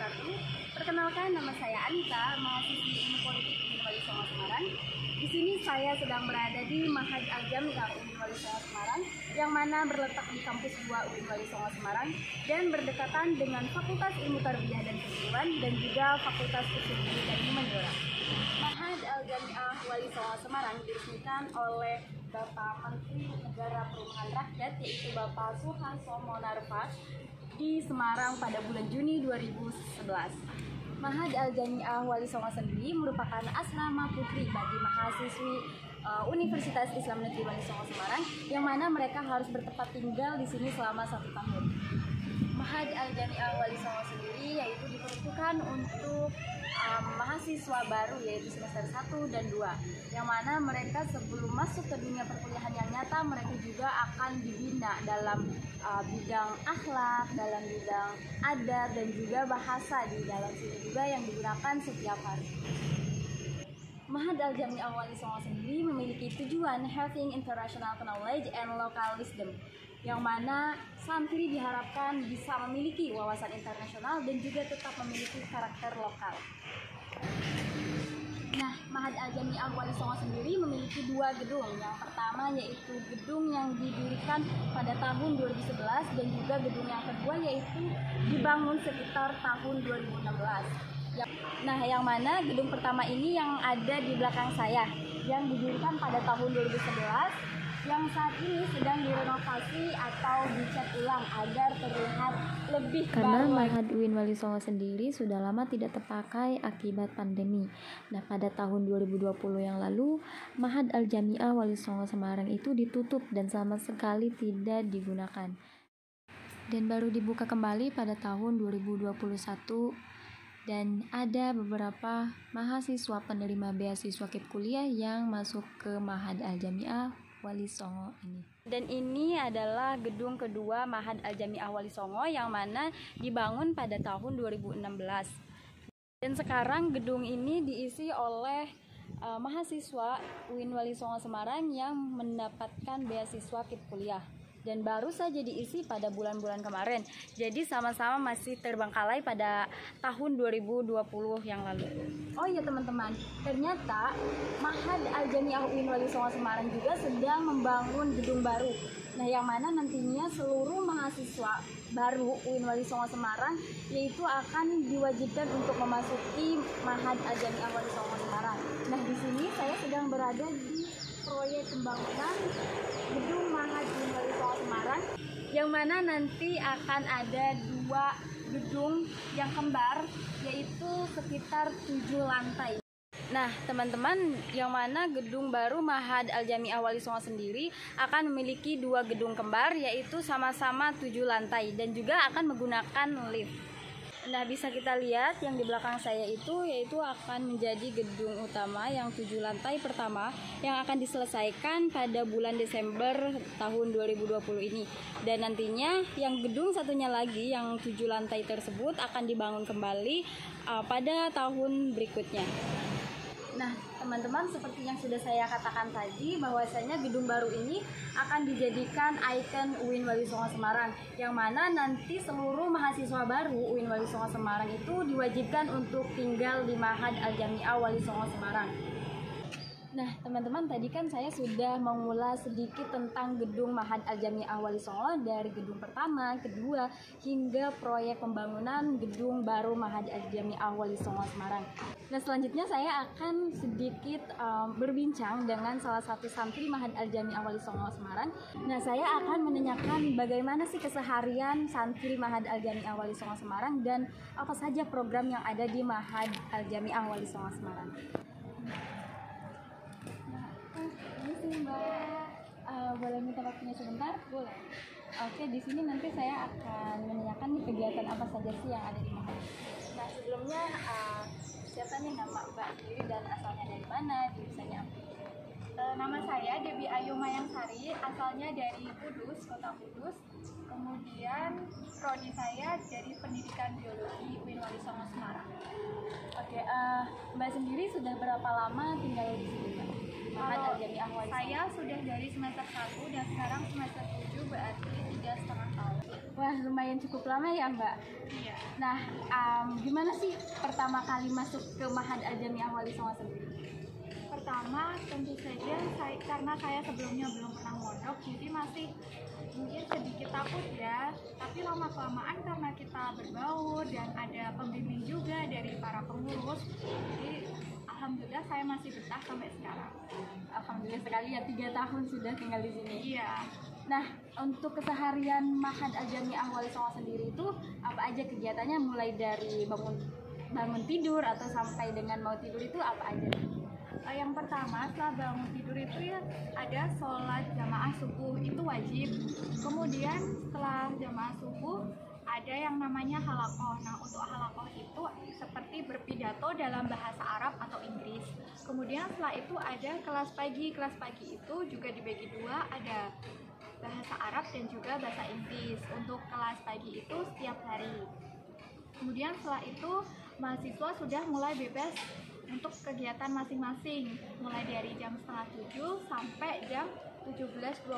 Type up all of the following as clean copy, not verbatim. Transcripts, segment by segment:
wabarakatuh. Perkenalkan, nama saya Anita, mahasiswi Ilmu Politik Uin Wali Songo Semarang. Di sini saya sedang berada di Mahad Al-Jami'ah Uin Wali Songo Semarang, yang mana berletak di kampus 2 Uin Wali Songo Semarang dan berdekatan dengan Fakultas Ilmu Tarbiyah dan Keguruan dan juga Fakultas Usul Budi dan Humaniora. Mahad Al-Jami'ah Wali Songo Semarang diresmikan oleh Bapak Menteri Negara Perumahan Rakyat, yaitu Bapak Suharto Monarva, di Semarang pada bulan Juni 2011. Mahad Al-Jami'ah Wali Songo sendiri merupakan asrama putri bagi mahasiswi Universitas Islam Negeri Wali Songo Semarang, yang mana mereka harus bertempat tinggal di sini selama 1 tahun. Mahad Al-Jami'ah Wali Songo sendiri yaitu diperuntukkan untuk mahasiswa baru, yaitu semester 1 dan 2, yang mana mereka sebelum masuk ke dunia perkuliahan yang nyata, mereka juga akan dibina dalam bidang akhlak, dalam bidang adab, dan juga bahasa di dalam sini juga yang digunakan setiap hari. Mahad Al-Jami'ah Wali Songo sendiri memiliki tujuan having international knowledge and local wisdom, yang mana santri diharapkan bisa memiliki wawasan internasional dan juga tetap memiliki karakter lokal. Nah, Mahad Al-Jami'ah Wali Songo sendiri memiliki 2 gedung. Yang pertama yaitu gedung yang didirikan pada tahun 2011 dan juga gedung yang kedua yaitu dibangun sekitar tahun 2016. Nah, yang mana gedung pertama ini yang ada di belakang saya, yang didirikan pada tahun 2011, yang saat ini sedang direnovasi atau dicat ulang agar terlihat lebih karena baru. Mahad Uin Wali Songo sendiri sudah lama tidak terpakai akibat pandemi. Nah, pada tahun 2020 yang lalu, Mahad Al-Jami'ah Wali Songo Semarang itu ditutup dan sama sekali tidak digunakan. Dan baru dibuka kembali pada tahun 2021. Dan ada beberapa mahasiswa penerima beasiswa KIP kuliah yang masuk ke Mahad Al-Jami'ah Wali Songo ini. Dan ini adalah gedung kedua Mahad Al-Jami'ah Wali Songo yang mana dibangun pada tahun 2016. Dan sekarang gedung ini diisi oleh mahasiswa UIN Wali Songo Semarang yang mendapatkan beasiswa KIP kuliah. Dan baru saja diisi pada bulan-bulan kemarin. Jadi sama-sama masih terbengkalai pada tahun 2020 yang lalu. Oh iya teman-teman, ternyata Mahad Al-Jami'ah UIN Wali Songo Semarang juga sedang membangun gedung baru. Nah, yang mana nantinya seluruh mahasiswa baru UIN Wali Songo Semarang yaitu akan diwajibkan untuk memasuki Mahad Al-Jami'ah Wali Songo Semarang. Nah, di sini saya sedang berada di proyek pembangunan gedung Mahad UIN Wali Songo Semarang, yang mana nanti akan ada 2 gedung yang kembar, yaitu sekitar 7 lantai. Nah, teman-teman, yang mana gedung baru Mahad Al-Jami'ah Wali Songo sendiri akan memiliki 2 gedung kembar, yaitu sama-sama 7 lantai dan juga akan menggunakan lift. Nah, bisa kita lihat yang di belakang saya itu yaitu akan menjadi gedung utama yang 7 lantai pertama yang akan diselesaikan pada bulan Desember tahun 2020 ini. Dan nantinya yang gedung satunya lagi yang 7 lantai tersebut akan dibangun kembali pada tahun berikutnya. Nah, teman-teman, seperti yang sudah saya katakan tadi, bahwasanya gedung baru ini akan dijadikan ikon UIN Wali Songo Semarang, yang mana nanti seluruh mahasiswa baru UIN Wali Songo Semarang itu diwajibkan untuk tinggal di Mahad Al-Jami'ah Wali Songo Semarang. Nah, teman-teman, tadi kan saya sudah mengulas sedikit tentang gedung Mahad Al-Jami'ah Wali Songo dari gedung pertama, kedua, hingga proyek pembangunan gedung baru Mahad Al-Jami'ah Wali Songo Semarang. Nah, selanjutnya saya akan sedikit berbincang dengan salah satu santri Mahad Al-Jami'ah Wali Songo Semarang. Nah, saya akan menanyakan bagaimana sih keseharian santri Mahad Al-Jami'ah Wali Songo Semarang dan apa saja program yang ada di Mahad Al-Jami'ah Wali Songo Semarang. Mbak, boleh minta waktunya sebentar? Boleh. Oke, di sini nanti saya akan menanyakan nih kegiatan apa saja sih yang ada di Mahad. Nah, sebelumnya siapa nih nama Mbak sendiri dan asalnya dari mana, jurusannya apa? Nama saya Debbie Ayu Mayangsari, asalnya dari Kudus, Kota Kudus. Kemudian prodi saya dari Pendidikan Biologi UIN Wali Songo Semarang. Oke, Mbak sendiri sudah berapa lama tinggal di sini, Mbak? Mahad Kalau Al-Jami'ah Wali Songo? saya sudah dari semester 1 dan sekarang semester 7, berarti 3,5 tahun. Wah, lumayan cukup lama ya Mbak. Iya. Nah, gimana sih pertama kali masuk ke Mahad Al-Jami'ah Wali Songo sendiri? Pertama, tentu saja karena saya sebelumnya belum pernah mondok, jadi masih mungkin sedikit takut ya. Tapi lama-kelamaan karena kita berbaur dan ada pembimbing juga dari para pengurus, jadi alhamdulillah saya masih betah sampai sekarang. Alhamdulillah sekali ya, 3 tahun sudah tinggal di sini. Iya. Nah, untuk keseharian Mahad Al-Jami'ah Wali Songo sendiri itu apa aja kegiatannya, mulai dari bangun tidur atau sampai dengan mau tidur itu apa aja? Yang pertama, setelah bangun tidur itu ya ada sholat jamaah subuh, itu wajib. Kemudian setelah jamaah subuh ada yang namanya halakoh. Nah, untuk halakoh itu seperti berpidato dalam bahasa Arab atau Inggris. Kemudian setelah itu ada kelas pagi. Kelas pagi itu juga dibagi dua, ada bahasa Arab dan juga bahasa Inggris. Untuk kelas pagi itu setiap hari. Kemudian setelah itu mahasiswa sudah mulai bebas untuk kegiatan masing-masing, mulai dari jam setengah 7 sampai jam 17.20.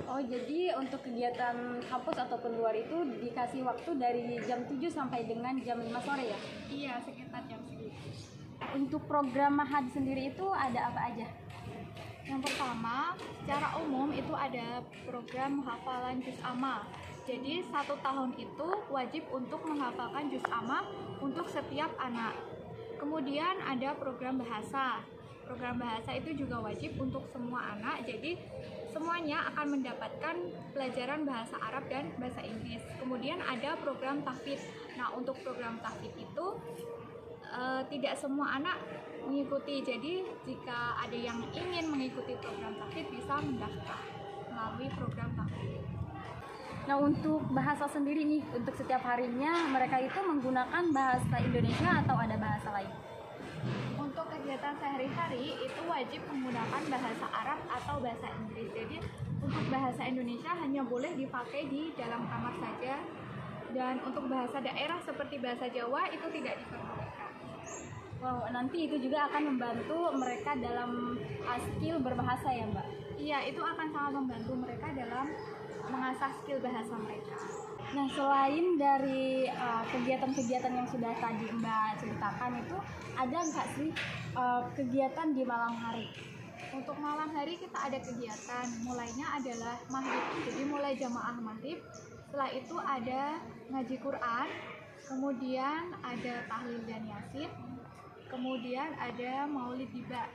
Oh, jadi untuk kegiatan kampus ataupun luar itu dikasih waktu dari jam 7 sampai dengan jam 5 sore ya? Iya, sekitar jam segitu. Untuk program Mahad sendiri itu ada apa aja? Yang pertama, secara umum itu ada program hafalan juz amma. Jadi 1 tahun itu wajib untuk menghafalkan juz amma untuk setiap anak. Kemudian ada program bahasa. Program bahasa itu juga wajib untuk semua anak. Jadi semuanya akan mendapatkan pelajaran bahasa Arab dan bahasa Inggris. Kemudian ada program tahfidz. Nah, untuk program tahfidz itu tidak semua anak mengikuti. Jadi jika ada yang ingin mengikuti program tahfidz bisa mendaftar melalui program tahfidz. Nah, untuk bahasa sendiri nih, untuk setiap harinya mereka itu menggunakan bahasa Indonesia atau ada bahasa lain? Untuk kegiatan sehari-hari itu wajib menggunakan bahasa Arab atau bahasa Inggris. Jadi untuk bahasa Indonesia hanya boleh dipakai di dalam kamar saja. Dan untuk bahasa daerah seperti bahasa Jawa itu tidak diperbolehkan. Wow, nanti itu juga akan membantu mereka dalam skill berbahasa ya Mbak? Iya, itu akan sangat membantu mereka dalam mengasah skill bahasa mereka. Nah, selain dari kegiatan-kegiatan yang sudah tadi Mbak ceritakan itu, ada nggak sih kegiatan di malam hari? Untuk malam hari kita ada kegiatan, mulainya adalah maghrib. Jadi mulai jamaah maghrib, setelah itu ada ngaji Quran, kemudian ada tahlil dan yasin, kemudian ada maulid tiba.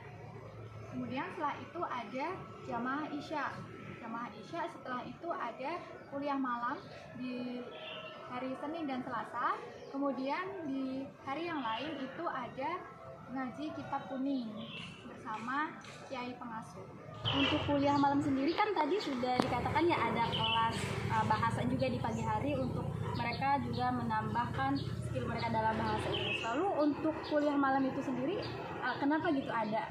Kemudian setelah itu ada jamaah isya. Jamaah isya setelah itu ada kuliah malam di hari Senin dan Selasa. Kemudian di hari yang lain itu ada ngaji kitab kuning bersama kiai pengasuh. Untuk kuliah malam sendiri kan tadi sudah dikatakan ya ada kelas bahasa juga di pagi hari untuk mereka juga menambahkan skill mereka dalam bahasa Inggris. Lalu untuk kuliah malam itu sendiri kenapa gitu ada?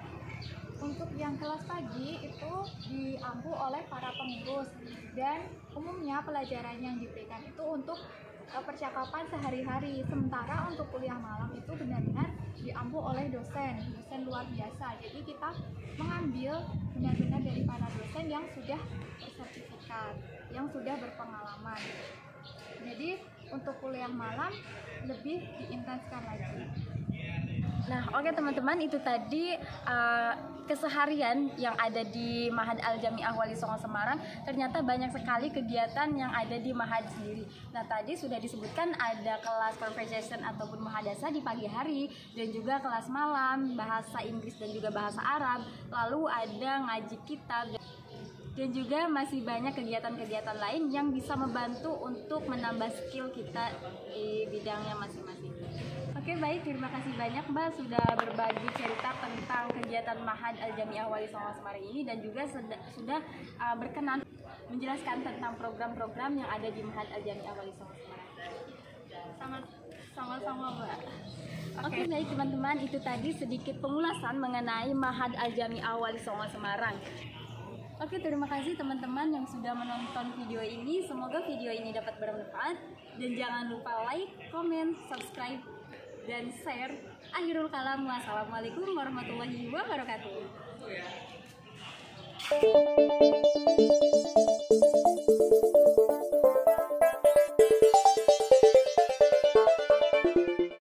Untuk yang kelas pagi itu diampu oleh para pengurus dan umumnya pelajaran yang diberikan itu untuk percakapan sehari-hari. Sementara untuk kuliah malam itu benar-benar diampu oleh dosen luar biasa. Jadi kita mengambil benar-benar dari para dosen yang sudah bersertifikat, yang sudah berpengalaman. Jadi untuk kuliah malam lebih diintenskan lagi. Nah, oke teman-teman, itu tadi keseharian yang ada di Mahad Al-Jami'ah Wali Songo Semarang. Ternyata banyak sekali kegiatan yang ada di Mahad sendiri. Nah, tadi sudah disebutkan ada kelas conversation ataupun muhadasah di pagi hari, dan juga kelas malam, bahasa Inggris dan juga bahasa Arab. Lalu ada ngaji kitab, dan juga masih banyak kegiatan-kegiatan lain yang bisa membantu untuk menambah skill kita di bidangnya masing-masing. Oke, baik, terima kasih banyak Mbak sudah berbagi cerita tentang kegiatan Mahad Al-Jami'ah Wali Songo Semarang ini, dan juga sudah berkenan menjelaskan tentang program-program yang ada di Mahad Al-Jami'ah Wali Songo Semarang. Sama-sama Mbak. Oke, baik teman-teman, itu tadi sedikit pengulasan mengenai Mahad Al-Jami'ah Wali Songo Semarang. Oke, terima kasih teman-teman yang sudah menonton video ini. Semoga video ini dapat bermanfaat, dan jangan lupa like, comment, subscribe dan share. Akhirul kalam, wassalamualaikum warahmatullahi wabarakatuh.